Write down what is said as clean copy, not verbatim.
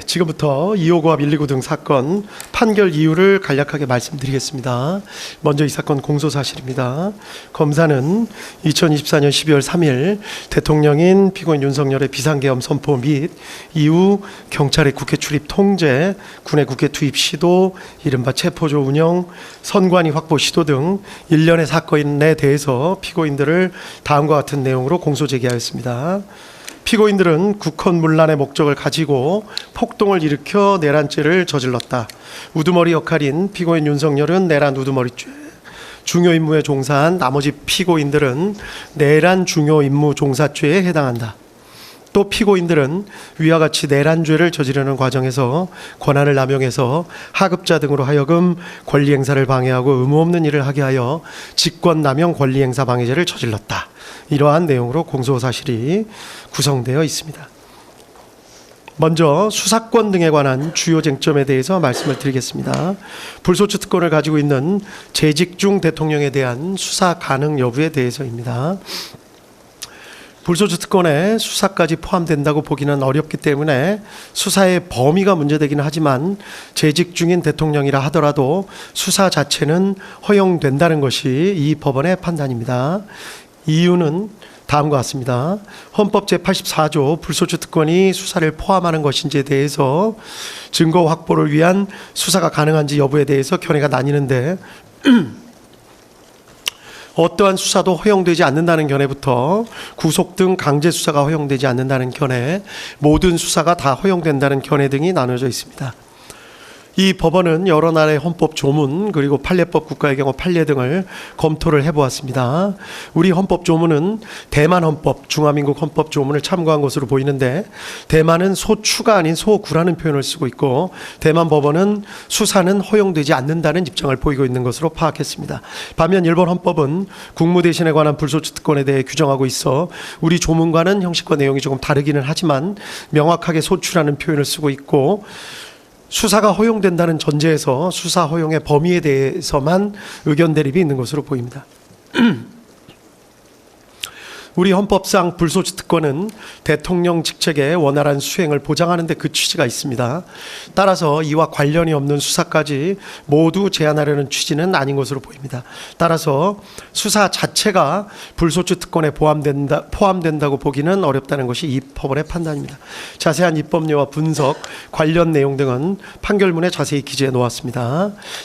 지금부터 259합 129 등 사건 판결 이유를 간략하게 말씀드리겠습니다. 먼저 이 사건 공소사실입니다. 검사는 2024년 12월 3일 대통령인 피고인 윤석열의 비상계엄 선포 및 이후 경찰의 국회 출입 통제, 군의 국회 투입 시도, 이른바 체포조 운영, 선관위 확보 시도 등 일련의 사건에 대해서 피고인들을 다음과 같은 내용으로 공소 제기하였습니다. 피고인들은 국헌문란의 목적을 가지고 폭동을 일으켜 내란죄를 저질렀다. 우두머리 역할인 피고인 윤석열은 내란 우두머리죄, 중요 임무에 종사한 나머지 피고인들은 내란 중요 임무 종사죄에 해당한다. 또 피고인들은 위와 같이 내란죄를 저지르는 과정에서 권한을 남용해서 하급자 등으로 하여금 권리행사를 방해하고 의무 없는 일을 하게 하여 직권남용 권리행사 방해죄를 저질렀다. 이러한 내용으로 공소사실이 구성되어 있습니다. 먼저 수사권 등에 관한 주요 쟁점에 대해서 말씀을 드리겠습니다. 불소추 특권을 가지고 있는 재직 중 대통령에 대한 수사 가능 여부에 대해서입니다. 불소추 특권에 수사까지 포함된다고 보기는 어렵기 때문에 수사의 범위가 문제되기는 하지만 재직 중인 대통령이라 하더라도 수사 자체는 허용된다는 것이 이 법원의 판단입니다. 이유는 다음과 같습니다. 헌법 제84조 불소추 특권이 수사를 포함하는 것인지에 대해서 증거 확보를 위한 수사가 가능한지 여부에 대해서 견해가 나뉘는데 어떠한 수사도 허용되지 않는다는 견해부터 구속 등 강제 수사가 허용되지 않는다는 견해, 모든 수사가 다 허용된다는 견해 등이 나눠져 있습니다. 이 법원은 여러 나라의 헌법 조문 그리고 판례법 국가의 경우 판례 등을 검토를 해보았습니다. 우리 헌법 조문은 대만 헌법, 중화민국 헌법 조문을 참고한 것으로 보이는데 대만은 소추가 아닌 소구라는 표현을 쓰고 있고 대만 법원은 수사는 허용되지 않는다는 입장을 보이고 있는 것으로 파악했습니다. 반면 일본 헌법은 국무대신에 관한 불소추 특권에 대해 규정하고 있어 우리 조문과는 형식과 내용이 조금 다르기는 하지만 명확하게 소추라는 표현을 쓰고 있고 수사가 허용된다는 전제에서 수사 허용의 범위에 대해서만 의견 대립이 있는 것으로 보입니다. 우리 헌법상 불소추 특권은 대통령 직책의 원활한 수행을 보장하는 데 그 취지가 있습니다. 따라서 이와 관련이 없는 수사까지 모두 제한하려는 취지는 아닌 것으로 보입니다. 따라서 수사 자체가 불소추 특권에 포함된다고 보기는 어렵다는 것이 이 법원의 판단입니다. 자세한 입법료와 분석, 관련 내용 등은 판결문에 자세히 기재해 놓았습니다.